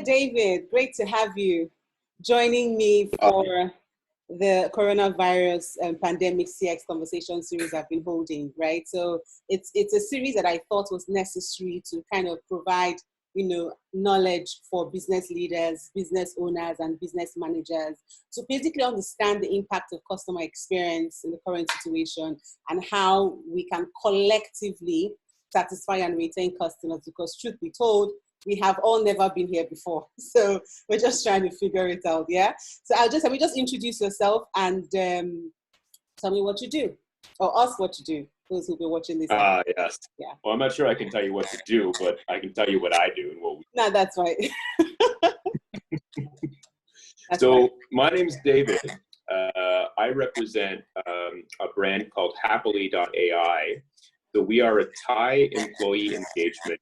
David. Great to have you joining me for the coronavirus pandemic CX conversation series I've been holding, right? So it's a series that I thought was necessary to kind of provide, knowledge for business leaders, business owners, and business managers to basically understand the impact of customer experience in the current situation and how we can collectively satisfy and retain customers, because truth be told, we have all never been here before. So we're just trying to figure it out, yeah? So let me just introduce yourself and tell me what you do, or ask what you do, those who'll be watching this. Yes. Yeah. Well, I'm not sure I can tell you what to do, but I can tell you what I do and what we do. No, that's right. My name's David. I represent a brand called Happily.Ai. So we are a Thai employee engagement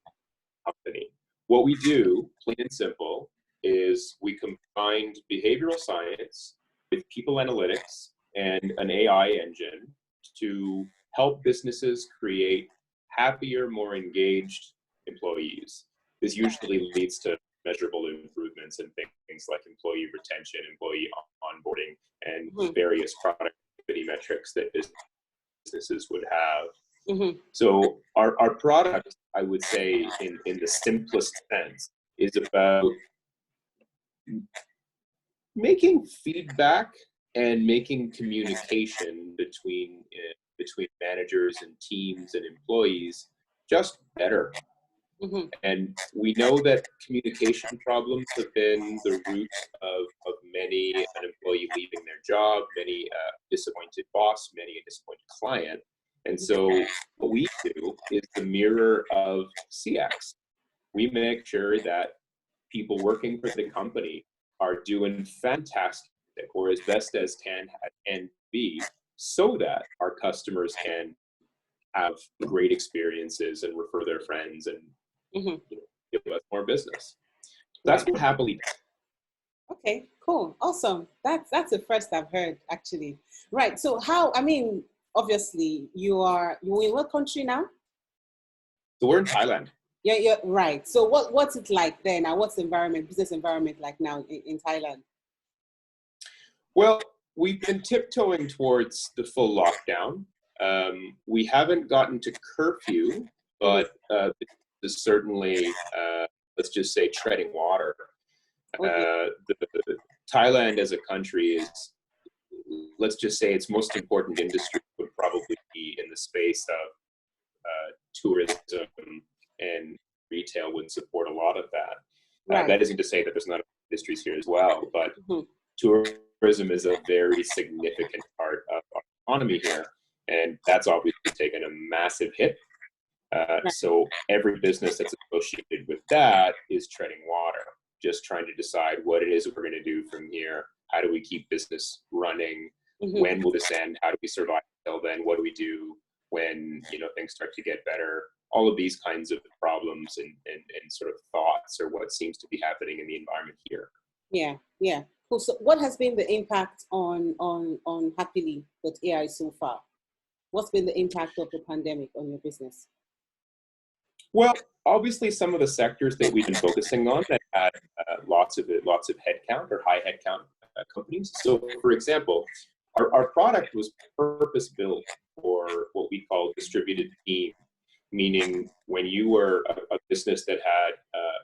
company. What we do, plain and simple, is we combined behavioral science with people analytics and an AI engine to help businesses create happier, more engaged employees. This usually leads to measurable improvements in things like employee retention, employee onboarding, and various productivity metrics that businesses would have. So our product, I would say, in the simplest sense, is about making feedback and making communication between managers and teams and employees just better. And we know that communication problems have been the root of many an employee leaving their job, many disappointed boss, many a disappointed client. And so what we do is the mirror of CX. We make sure that people working for the company are doing fantastic, or as best as can be, so that our customers can have great experiences and refer their friends and give us more business. That's what Happily does. Okay, cool, awesome. That's the first I've heard, actually. Right. So obviously you're in what country now? So we're in Thailand. Yeah, right. So what's it like there now? What's the business environment like now in Thailand? Well, we've been tiptoeing towards the full lockdown. We haven't gotten to curfew, but this is certainly, let's just say, treading water. Thailand as a country is, let's just say, its most important industry would probably be in the space of tourism, and retail would support a lot of that. Right. That isn't to say that there's not industries here as well, but tourism is a very significant part of our economy here, and that's obviously taken a massive hit. So every business that's associated with that is treading water, just trying to decide what it is we're going to do from here. How do we keep business running? When will this end? How do we survive until then? What do we do when things start to get better? All of these kinds of problems and sort of thoughts are what seems to be happening in the environment here. Yeah. Cool. So what has been the impact on Happily.Ai so far? What's been the impact of the pandemic on your business? Well, obviously some of the sectors that we've been focusing on that had lots of headcount or high headcount companies. So for example, our product was purpose-built for what we call distributed team, meaning when you were a business that had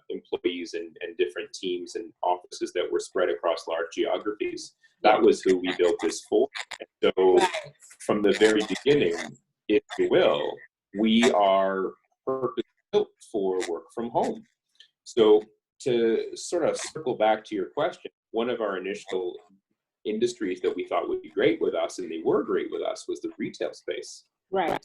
employees and different teams and offices that were spread across large geographies, that was who we built this for. And so from the very beginning, if you will, we are purpose-built for work from home. So to sort of circle back to your question, one of our initial industries that we thought would be great with us, and they were great with us, was the retail space. Right.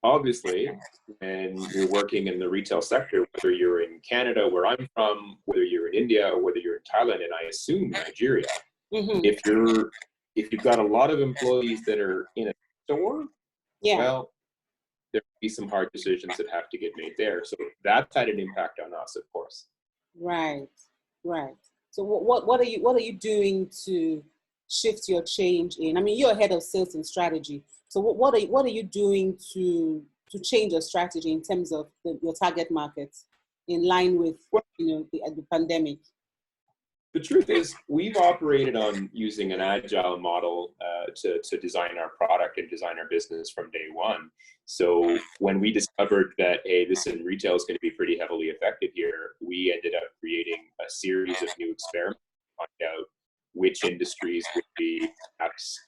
Obviously, when you're working in the retail sector, whether you're in Canada, where I'm from, whether you're in India, or whether you're in Thailand, and I assume Nigeria, if you've got a lot of employees that are in a store, well, there will be some hard decisions that have to get made there. So that's had an impact on us, of course. Right. So what are you doing to shift your change in? I mean, you're head of sales and strategy. So what are you doing to change your strategy in terms of your target market in line with, the pandemic? The truth is, we've operated on using an agile model to design our product and design our business from day one. So when we discovered that, hey, this in retail is going to be pretty heavily affected here, we ended up creating a series of new experiments to find out which industries would be perhaps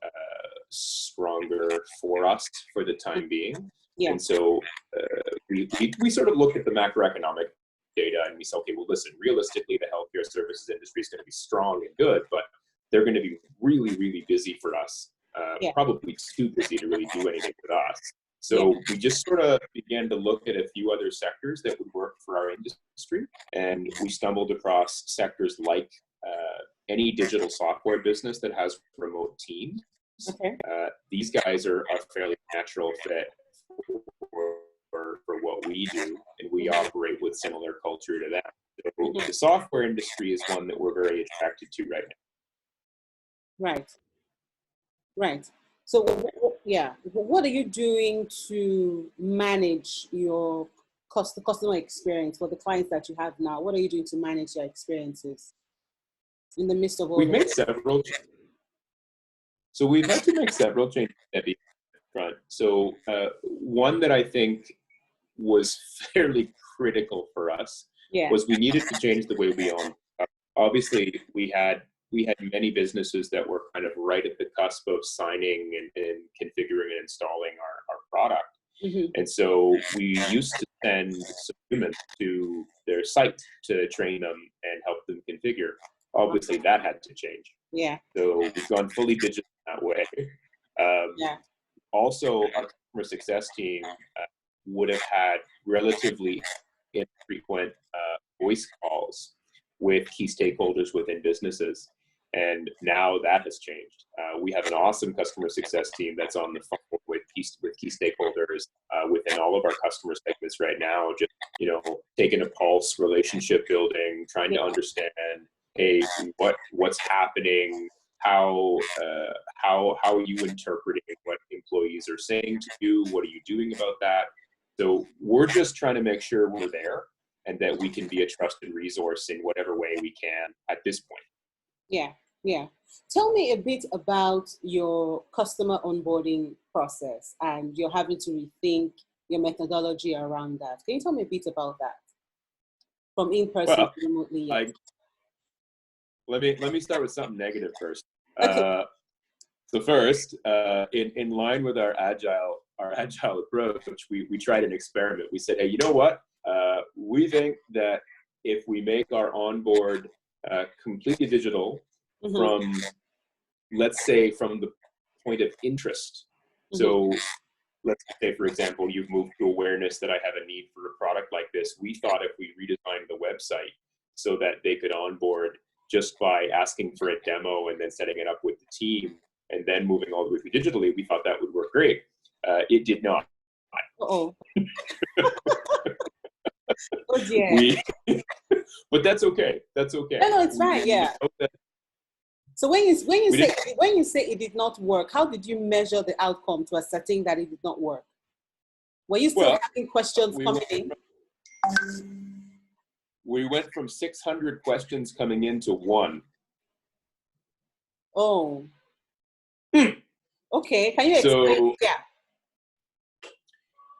stronger for us for the time being. Yeah. And so we sort of looked at the macroeconomic data and we said, okay, well, listen, realistically, the healthcare services industry is going to be strong and good, but they're going to be really, really busy for us, probably too busy to really do anything with us. So we just sort of began to look at a few other sectors that would work for our industry. And we stumbled across sectors like any digital software business that has remote teams. Okay. These guys are a fairly natural fit for what we do, and we operate with similar culture to them. So the software industry is one that we're very attracted to right now. Right. So, what are you doing to manage your customer experience for the clients that you have now? What are you doing to manage their experiences in the midst of all? We've made several. So we've had to make several changes at the front. So one that I think was fairly critical for us was we needed to change the way we own. Obviously, we had many businesses that were kind of right at the cusp of signing and configuring and installing our product. And so we used to send some humans to their site to train them and help them configure. Obviously, that had to change. So we've gone fully digital that way. Also, our customer success team would have had relatively infrequent voice calls with key stakeholders within businesses. And now that has changed. We have an awesome customer success team that's on the phone with key stakeholders within all of our customer segments right now, just, taking a pulse, relationship building, trying to understand, hey, what's happening, how are you interpreting what employees are saying to you, what are you doing about that? So we're just trying to make sure we're there and that we can be a trusted resource in whatever way we can at this point. Yeah. Tell me a bit about your customer onboarding process, and you're having to rethink your methodology around that. Can you tell me a bit about that? From in-person to remotely? Let me start with something negative first. Okay. So first, in line with our agile approach, we tried an experiment. We said, hey, you know what? We think that if we make our onboard completely digital from, let's say, from the point of interest. So let's say, for example, you've moved to awareness that I have a need for a product like this. We thought if we redesigned the website so that they could onboard just by asking for a demo and then setting it up with the team and then moving all the way through digitally, we thought that would work great. It did not. Oh dear. But that's okay. That's okay. No, it's fine. Yeah. So when you say it did not work, how did you measure the outcome to ascertain that it did not work? Were you still having questions coming in? We went from 600 questions coming in to 1. Oh. Okay. Can you explain?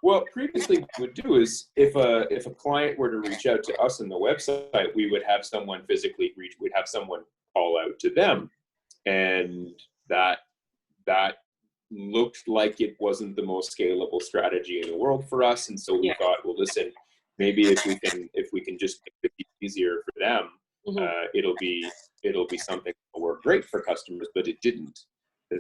Well, previously what we would do is if a client were to reach out to us on the website, we would have someone physically we'd have someone call out to them. And that looked like it wasn't the most scalable strategy in the world for us. And so we thought, well, listen, maybe if we can just make it easier for them, it'll be something that will work great for customers, but it didn't.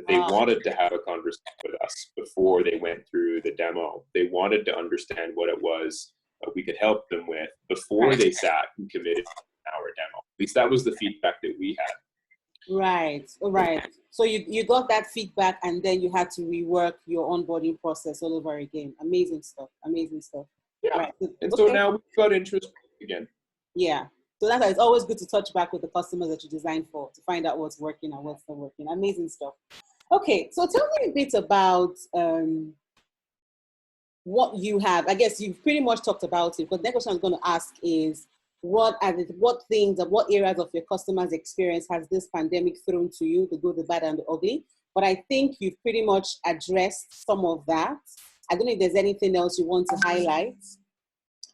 They wanted to have a conversation with us before they went through the demo. They wanted to understand what it was we could help them with before they sat and committed to our demo. At least that was the feedback that we had. Right. So you got that feedback, and then you had to rework your onboarding process all over again. Amazing stuff. Yeah. Right. So now we've got interest again. Yeah. So that's why it's always good to touch back with the customers that you designed for to find out what's working and what's not working. Amazing stuff. Okay. So tell me a bit about what you have. I guess you've pretty much talked about it, but the next question I'm going to ask is, what things or what areas of your customers' experience has this pandemic thrown to you, the good, the bad, and the ugly? But I think you've pretty much addressed some of that. I don't know if there's anything else you want to highlight.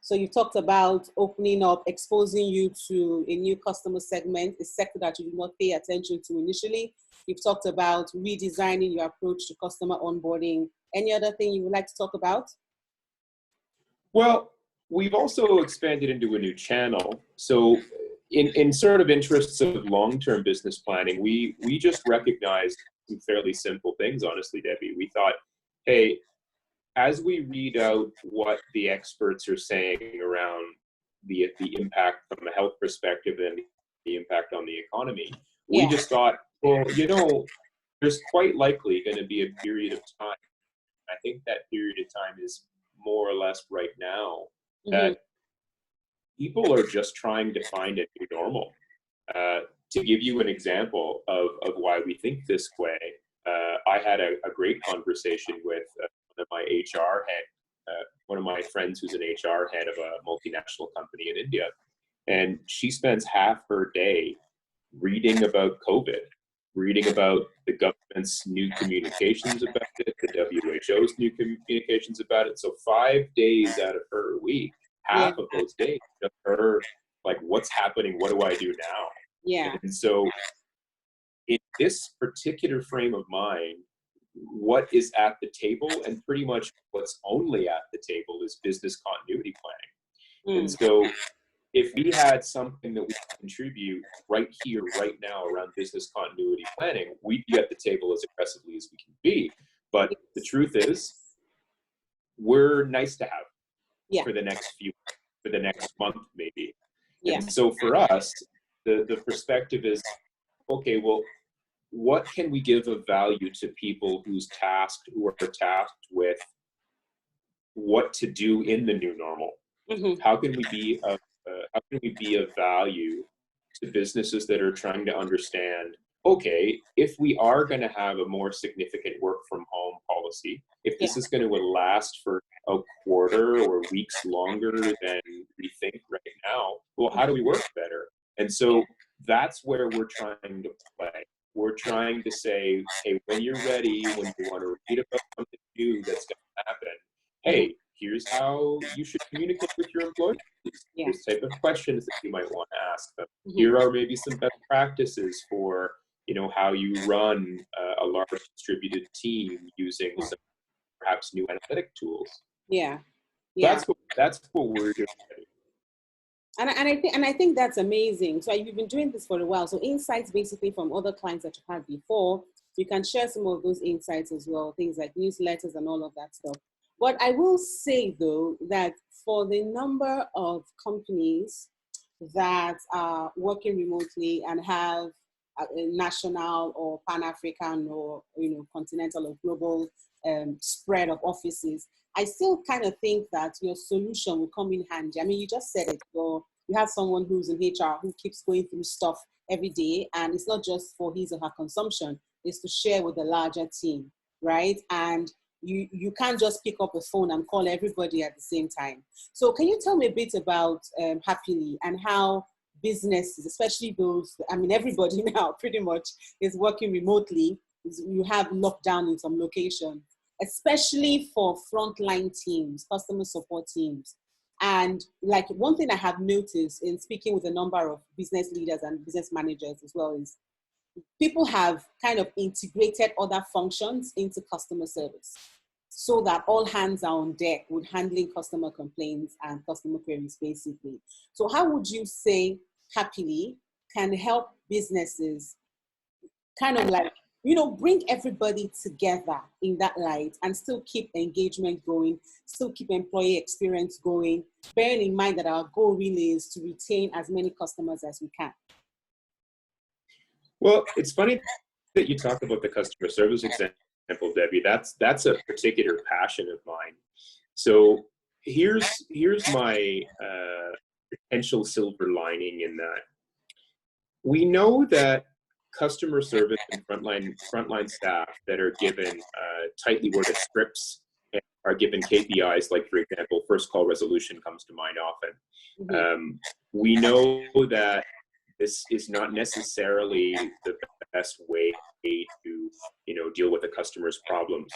So you talked about opening up, exposing you to a new customer segment, a sector that you did not pay attention to initially. You've talked about redesigning your approach to customer onboarding. Any other thing you would like to talk about? Well, we've also expanded into a new channel. So in sort of interests of long-term business planning, we just recognized some fairly simple things, honestly, Debbie. We thought, hey, as we read out what the experts are saying around the impact from a health perspective and the impact on the economy, we just thought, well, there's quite likely going to be a period of time. I think that period of time is more or less right now, that people are just trying to find a new normal. To give you an example of why we think this way, I had a great conversation with one of my HR head, one of my friends who's an HR head of a multinational company in India. And she spends half her day reading about COVID, reading about the government's new communications about it, the WHO's new communications about it. So 5 days out of her week, half of those days, of her, like, what's happening? What do I do now? Yeah. And so in this particular frame of mind, what is at the table, and pretty much what's only at the table, is business continuity planning. And so if we had something that we could contribute right here, right now around business continuity planning, we'd be at the table as aggressively as we can be. But the truth is, we're nice to have for the next month, maybe. And so for us, the perspective is, okay, well, what can we give of value to people who are tasked with what to do in the new normal? How can we be of value to businesses that are trying to understand, okay, if we are going to have a more significant work from home policy, if this is going to last for a quarter or weeks longer than we think right now, well, how do we work better? And so that's where we're trying to play. We're trying to say, hey, when you're ready, when you want to read about something new that's going to happen, hey, here's how you should communicate with your employees. Here's the type of questions that you might want to ask them. Here are maybe some best practices for, how you run a large distributed team using some perhaps new analytic tools. That's what we're doing. And I think that's amazing. So you've been doing this for a while. So insights basically from other clients that you've had before, you can share some of those insights as well, things like newsletters and all of that stuff. But I will say, though, that for the number of companies that are working remotely and have a national or Pan-African or continental or global spread of offices, I still kind of think that your solution will come in handy. I mean, you just said it. You have someone who's in HR who keeps going through stuff every day, and it's not just for his or her consumption, it's to share with the larger team, right? And you can't just pick up a phone and call everybody at the same time. So can you tell me a bit about Happily and how businesses, especially those, I mean, everybody now pretty much is working remotely. You have lockdown in some locations, especially for frontline teams, customer support teams. And like one thing I have noticed in speaking with a number of business leaders and business managers as well is people have kind of integrated other functions into customer service so that all hands are on deck with handling customer complaints and customer queries, basically. So how would you say Happily can help businesses kind of like, bring everybody together in that light and still keep engagement going, still keep employee experience going, bearing in mind that our goal really is to retain as many customers as we can? Well, it's funny that you talk about the customer service example, Debbie. That's a particular passion of mine. So here's my potential silver lining in that. We know that customer service and frontline staff that are given tightly worded scripts and are given KPIs, like, for example, first call resolution comes to mind often. We know that this is not necessarily the best way to, deal with a customer's problems.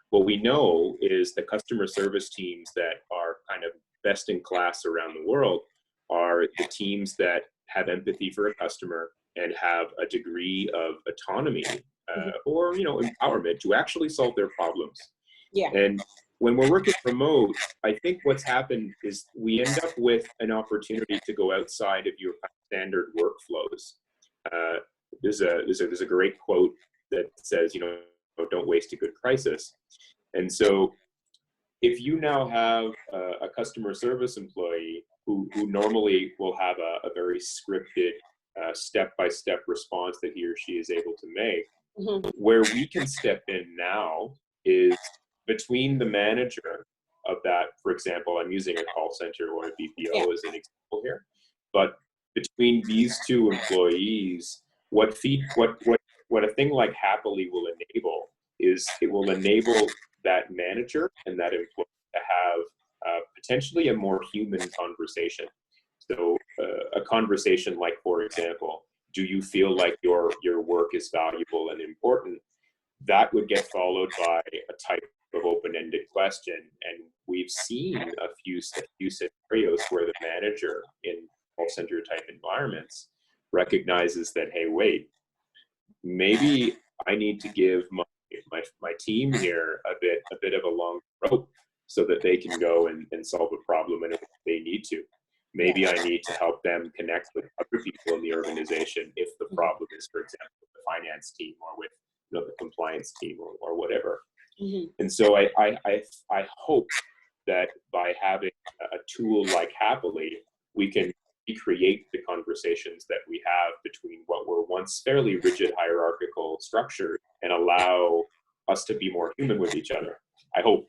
What we know is the customer service teams that are kind of best in class around the world are the teams that have empathy for a customer and have a degree of autonomy or empowerment to actually solve their problems. Yeah. And when we're working remote, I think what's happened is we end up with an opportunity to go outside of your standard workflows. There's a great quote that says, don't waste a good crisis. And so if you now have a customer service employee who normally will have a very scripted step-by-step response that he or she is able to make, where we can step in now is between the manager of that, for example, I'm using a call center or a BPO as an example here, but between these two employees, what a thing like Happily will enable is it will enable that manager and that employee to have potentially a more human conversation. So a conversation like, for example, do you feel like your work is valuable and important? That would get followed by a type of open-ended question. And we've seen a few scenarios where the manager in call center type environments recognizes that, hey, wait, maybe I need to give my team here a bit of a long rope so that they can go and solve a problem and if they need to. Maybe I need to help them connect with other people in the organization if the problem is, for example, with the finance team or with the compliance team or whatever. And so I hope that by having a tool like Happily, we can recreate the conversations that we have between what were once fairly rigid hierarchical structures and allow us to be more human with each other. I hope.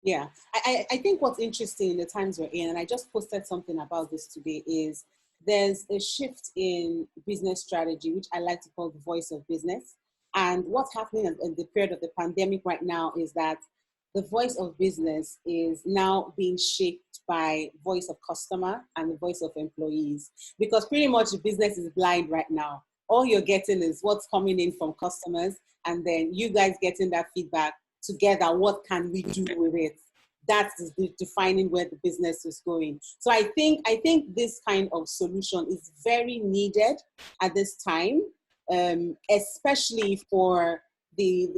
Yeah, I think what's interesting in the times we're in, and I just posted something about this today, is there's a shift in business strategy, which I like to call the voice of business. And what's happening in the period of the pandemic right now is that the voice of business is now being shaped by voice of customer and the voice of employees, because pretty much the business is blind right now. All you're getting is what's coming in from customers, and then you guys getting that feedback together. What can we do with it? That's defining where the business is going. So I think this kind of solution is very needed at this time, especially for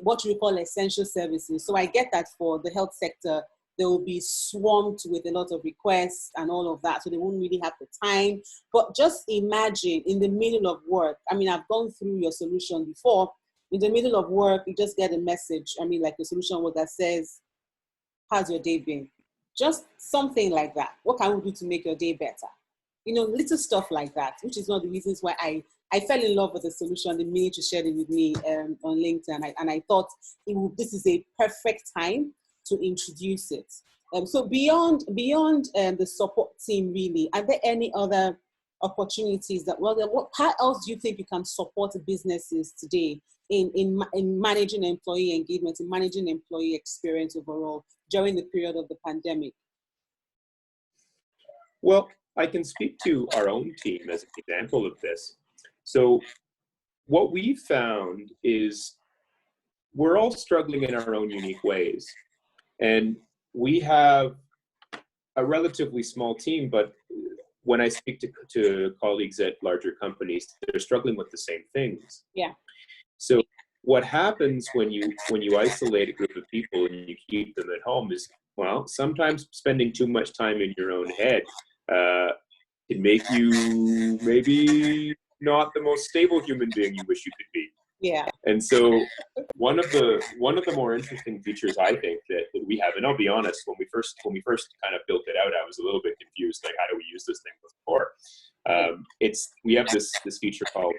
what we call essential services. So I get that for the health sector, they will be swamped with a lot of requests and all of that, so they won't really have the time. But just imagine in the middle of work. I mean, I've gone through your solution before. In the middle of work, you just get a message. I mean, like the solution was that says, how's your day been? Just something like that. What can we do to make your day better? Little stuff like that, which is one of the reasons why I fell in love with the solution the minute you shared it with me on LinkedIn. And I thought this is a perfect time to introduce it. So beyond the support team, really, are there any other opportunities how else do you think you can support businesses today in managing employee engagement, in managing employee experience overall during the period of the pandemic? Well, I can speak to our own team as an example of this. So what we've found is we're all struggling in our own unique ways. And we have a relatively small team, but when I speak to colleagues at larger companies, they're struggling with the same things. Yeah. So what happens when you isolate a group of people and you keep them at home is, well, sometimes spending too much time in your own head can make you maybe not the most stable human being you wish you could be. Yeah. And so one of the more interesting features I think that we have, and I'll be honest, when we first kind of built it out, I was a little bit confused, like, how do we use this thing before? We have this feature called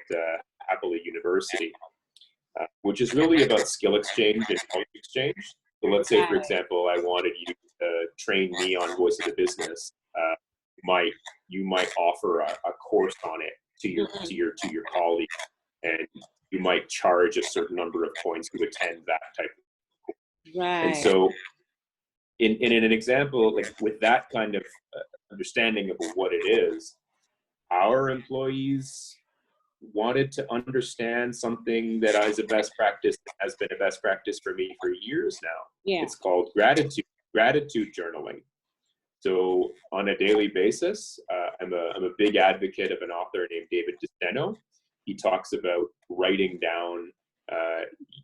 Happily University, which is really about skill exchange and knowledge exchange. So let's say, for example, I wanted you to train me on voice of the business. You might offer a course on it to your colleague, and you might charge a certain number of points to attend that type of course. And Right. so in an example, like with that kind of understanding of what it is, our employees wanted to understand something that is a best practice, that has been a best practice for me for years now. Yeah. It's called gratitude journaling. So on a daily basis, I'm a big advocate of an author named David DeSteno. He talks about writing down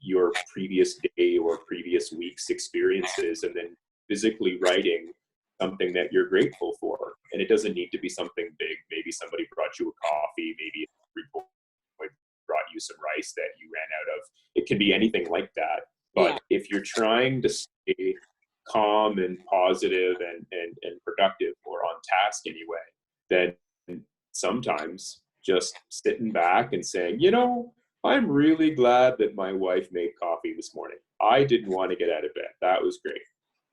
your previous day or previous week's experiences, and then physically writing something that you're grateful for. And it doesn't need to be something big. Maybe somebody brought you a coffee, maybe a brought you some rice that you ran out of. It can be anything like that. But if you're trying to stay calm and positive and productive, or on task anyway, then sometimes just sitting back and saying, I'm really glad that my wife made coffee this morning. I didn't want to get out of bed. That was great.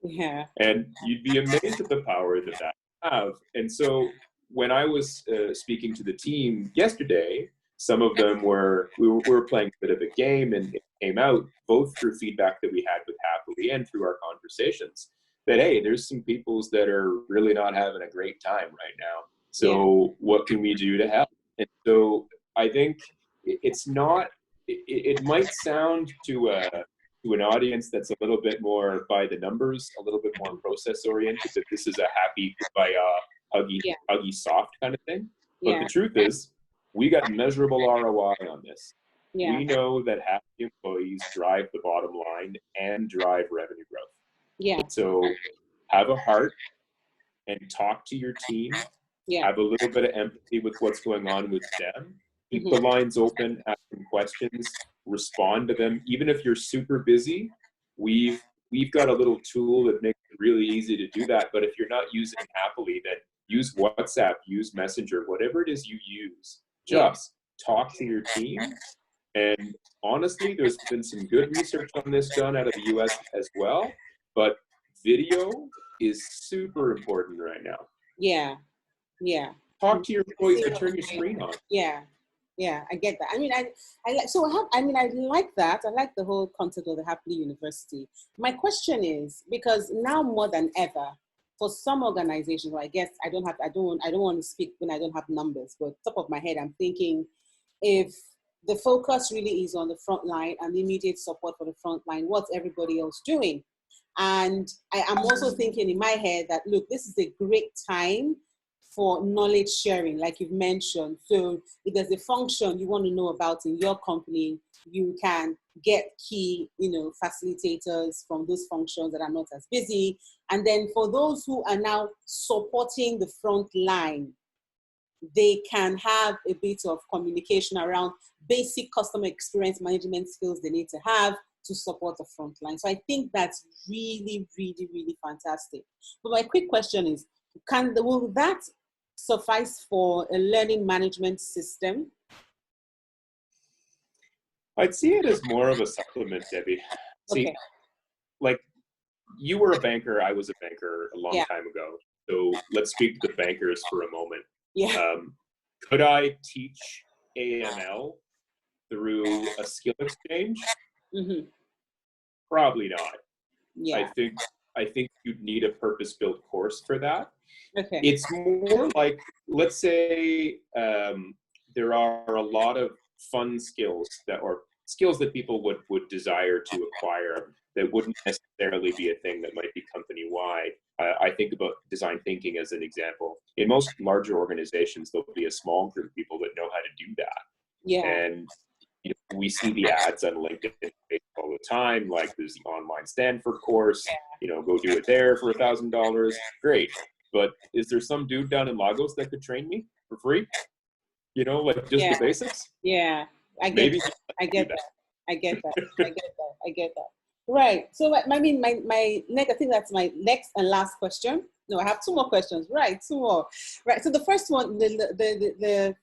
Yeah. And you'd be amazed at the power that have. And so when I was speaking to the team yesterday, some of them we were playing a bit of a game, and it came out both through feedback that we had with Happily and through our conversations that, hey, there's some peoples that are really not having a great time right now. So what can we do to help? And so I think it's not, it might sound to an audience that's a little bit more by the numbers, a little bit more process oriented, that this is a happy, huggy, soft kind of thing. But the truth is, we got measurable ROI on this. Yeah. We know that happy employees drive the bottom line and drive revenue growth. Yeah. So have a heart and talk to your team. Yeah. Have a little bit of empathy with what's going on with them. Keep the lines open, ask them questions, respond to them. Even if you're super busy, we've got a little tool that makes it really easy to do that. But if you're not using Happily, then use WhatsApp, use Messenger, whatever it is you use. Just talk to your team. And honestly, there's been some good research on this done out of the US as well. But video is super important right now. Yeah. Yeah. Talk to your employees, but turn your screen on. Yeah. Yeah, I get that. I mean, I like that. I like the whole concept of the Happily University. My question is, because now more than ever, for some organizations, well, I guess I don't want to speak when I don't have numbers, but top of my head, I'm thinking if the focus really is on the front line and immediate support for the front line, what's everybody else doing? And I'm also thinking in my head that, look, this is a great time for knowledge sharing, like you've mentioned. So if there's a function you want to know about in your company, you can get key, facilitators from those functions that are not as busy. And then for those who are now supporting the front line, they can have a bit of communication around basic customer experience management skills they need to have to support the front line. So I think that's really, really, really fantastic. But my quick question is, will that suffice for a learning management system? I'd see it as more of a supplement, Debbie. See, like you were a banker, I was a banker a long time ago. So let's speak to the bankers for a moment. Yeah. Could I teach AML through a skill exchange? Mm-hmm. Probably not. Yeah. I think you'd need a purpose-built course for that. Okay. It's more like, let's say there are a lot of fun skills that people would desire to acquire that wouldn't necessarily be a thing that might be company-wide. I think about design thinking as an example. In most larger organizations, there'll be a small group of people that know how to do that. Yeah. And we see the ads on LinkedIn all the time, like there's the online Stanford course, go do it there for $1,000. Great. But is there some dude down in Lagos that could train me for free? Like just the basics? Yeah. I get that. Right. So I mean, my next, I think that's my next and last question. No, I have two more questions. Right. Two more. Right. So the first one, the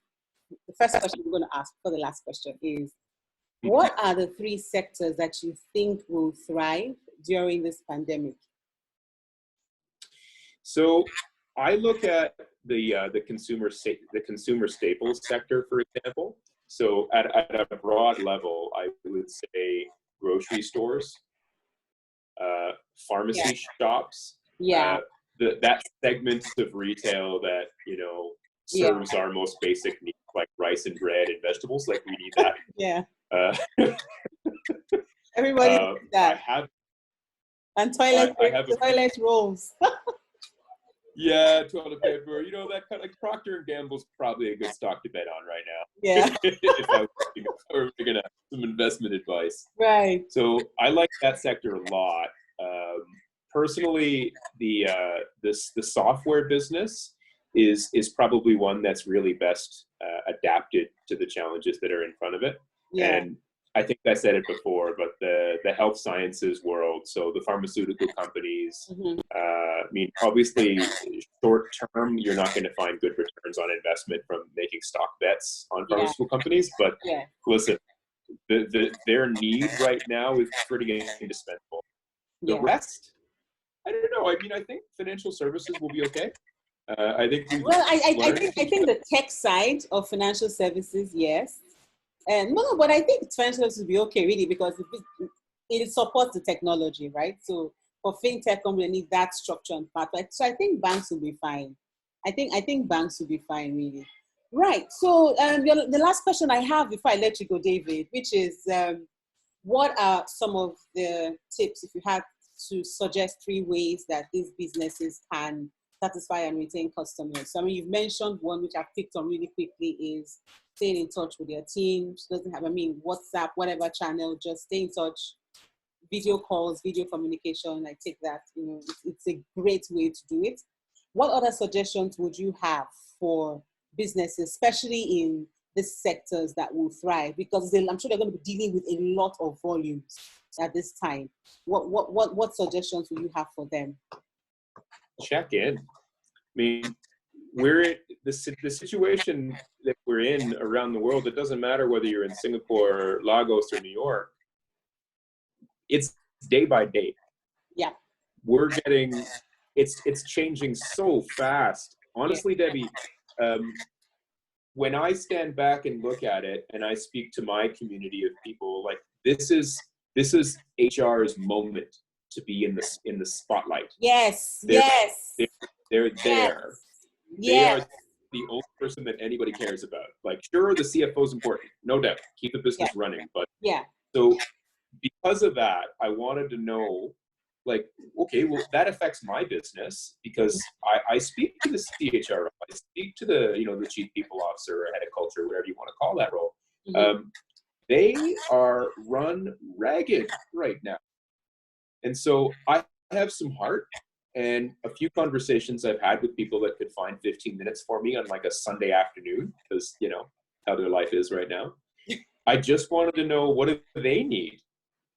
first question we're going to ask for the last question is, what are the three sectors that you think will thrive during this pandemic? So I look at the consumer staples sector, for example. So at a broad level, I would say grocery stores, pharmacy shops, that segment of retail that, you know, serves our most basic needs, like rice and bread and vegetables. Like, we need that. Everybody needs that. I have, and toilet rolls. Yeah, toilet paper. You know, that kind of, like, Procter and Gamble's probably a good stock to bet on right now. Yeah. If I were gonna some investment advice. Right. So I like that sector a lot. Personally, the software business is probably one that's really best adapted to the challenges that are in front of it. Yeah. And I think I said it before, but the health sciences world, so the pharmaceutical companies, I mean, obviously, short term, you're not going to find good returns on investment from making stock bets on pharmaceutical companies. But listen, their need right now is pretty indispensable. The rest, I don't know. I mean, I think financial services will be okay. I think I think the tech side of financial services, yes. And no, but I think financial services will be okay, really, because it supports the technology, right? So for fintech company, they need that structure and part. So I think banks will be fine. I think banks will be fine, really. Right. So the last question I have before I let you go, David, which is, what are some of the tips, if you had to suggest 3 ways that these businesses can satisfy and retain customers? So, I mean, you've mentioned one, which I've picked on really quickly, is staying in touch with their teams. Doesn't have, I mean, WhatsApp, whatever channel, just stay in touch. Video calls, video communication, I take that, you know, it's a great way to do it. What other suggestions would you have for businesses, especially in the sectors that will thrive? Because I'm sure they're going to be dealing with a lot of volumes at this time. What suggestions will you have for them? Check in. I mean, the situation that we're in around the world. It doesn't matter whether you're in Singapore, Lagos, or New York. It's day by day. Yeah. We're getting, it's changing so fast. Honestly, Debbie, when I stand back and look at it and I speak to my community of people, like, this is HR's moment to be in the spotlight. Yes. They're there. Yes. They are the only person that anybody cares about. Like, sure, the CFO is important, no doubt. Keep the business running. But so because of that, I wanted to know, like, okay, well, that affects my business because I speak to the CHRO, I speak to the, you know, the chief people officer or head of culture, whatever you want to call that role. They are run ragged right now. And so I have some heart and a few conversations I've had with people that could find 15 minutes for me on, like, a Sunday afternoon, because, you know, how their life is right now. I just wanted to know, what do they need?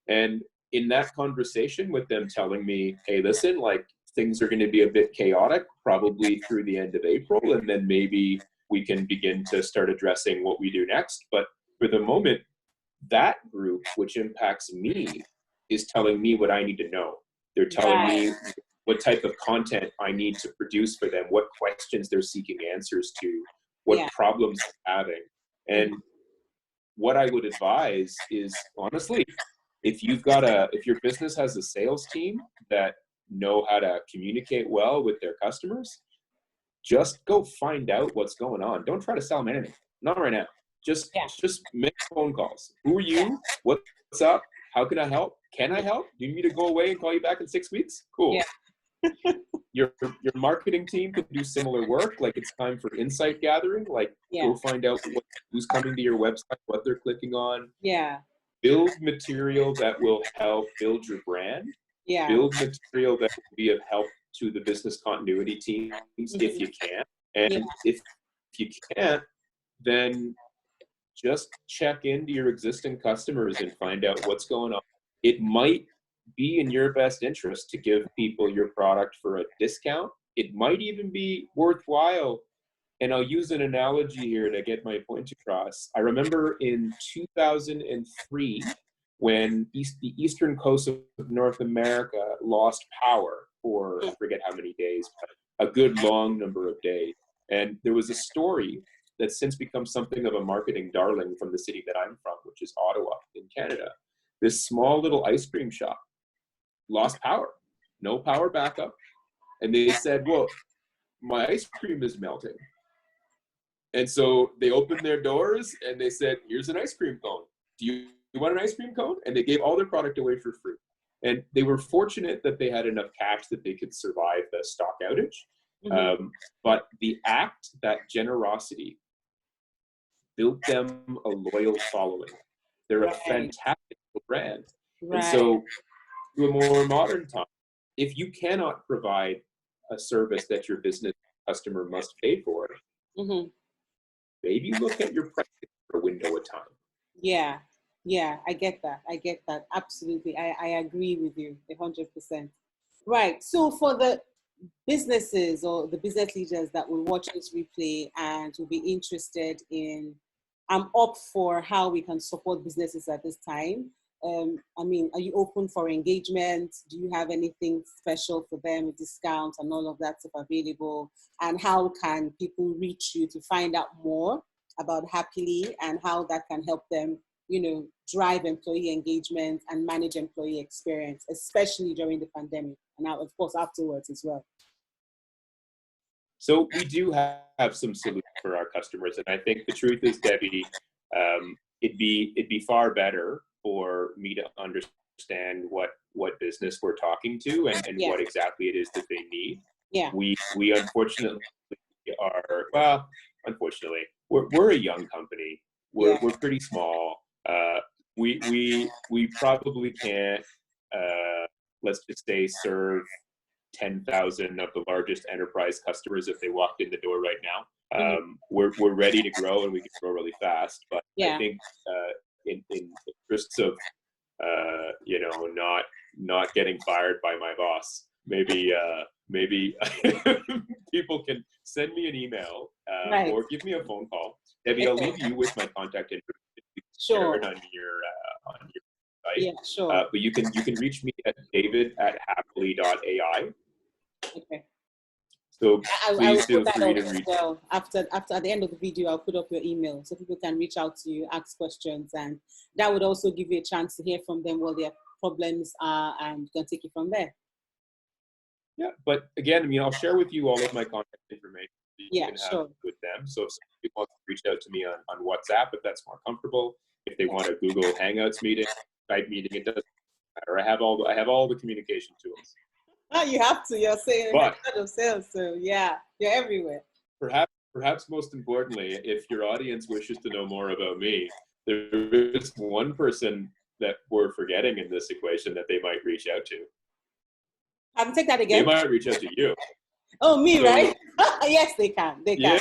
And in that conversation with them telling me, hey, listen, like, things are going to be a bit chaotic probably through the end of April, and then maybe we can begin to start addressing what we do next. But for the moment, that group, which impacts me, is telling me what I need to know. They're telling me what type of content I need to produce for them, what questions they're seeking answers to, what problems they're having. And what I would advise is, honestly, if your business has a sales team that know how to communicate well with their customers, just go find out what's going on. Don't try to sell them anything. Not right now. Just make phone calls. Who are you? What's up? How can I help? Can I help? Do you need me to go away and call you back in 6 weeks? Cool. Your marketing team can do similar work. Like, it's time for insight gathering. Like, go find out who's coming to your website, what they're clicking on. Build material that will help build your brand. Build material that will be of help to the business continuity teams if you can. And if you can't, then just check into your existing customers and find out what's going on. It might be in your best interest to give people your product for a discount. It might even be worthwhile. And I'll use an analogy here to get my point across. I remember in 2003, when the eastern coast of North America lost power for, I forget how many days, but a good long number of days. And there was a story that's since become something of a marketing darling from the city that I'm from, which is Ottawa in Canada. This small little ice cream shop lost power. no power backup. And they said, well, my ice cream is melting. And so they opened their doors and they said, here's an ice cream cone. Do you want an ice cream cone? And they gave all their product away for free. And they were fortunate that they had enough cash that they could survive the stock outage. Mm-hmm. But the act, that generosity, built them a loyal following. They're a fantastic brand. And so to a more modern time, if you cannot provide a service that your business customer must pay for, mm-hmm. maybe look at your pricing for a window of time. Yeah, I get that. Absolutely. I agree with you 100%. Right. So for the businesses or the business leaders that will watch this replay and will be interested in, I'm up for how we can support businesses at this time. I mean, are you open for engagement? Do you have anything special for them with discounts and all of that stuff available? And how can people reach you to find out more about Happily and how that can help them, you know, drive employee engagement and manage employee experience, especially during the pandemic and now, of course, afterwards as well? So we do have some solutions for our customers, and I think the truth is, Debbie, it'd be far better for me to understand what business we're talking to and what exactly it is that they need. Yeah. We unfortunately are, well, unfortunately, we're a young company. We're pretty small. We probably can't, let's just say, serve 10,000 of the largest enterprise customers if they walked in the door right now. Mm-hmm. We're ready to grow and we can grow really fast. But I think in interests of you know, not getting fired by my boss, maybe people can send me an email or give me a phone call. Debbie, I'll leave you with my contact information. Sure. On your site. Yeah, sure. But you can reach me at David@Happily.Ai. Okay. So please feel put free that to reach. Well, after at the end of the video, I'll put up your email so people can reach out to you, ask questions, and that would also give you a chance to hear from them what their problems are, and you can take it from there. Yeah, but again, I mean, I'll share with you all of my contact information you can have with them. So if somebody wants to reach out to me on WhatsApp, if that's more comfortable, if they want a Google Hangouts meeting, Skype meeting, it doesn't matter. I have all the communication tools. Oh, you have to. You're saying head of sales, so yeah, you're everywhere. Perhaps most importantly, if your audience wishes to know more about me, there is one person that we're forgetting in this equation that they might reach out to. Take that again. They might reach out to you. Oh, me, so, right? Yes, they can. They can.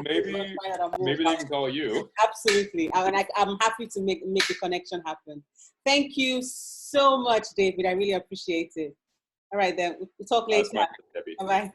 Maybe they can call you. Absolutely. I'm happy to make the connection happen. Thank you so much, David. I really appreciate it. All right, then. We'll talk later. Debbie. Bye-bye.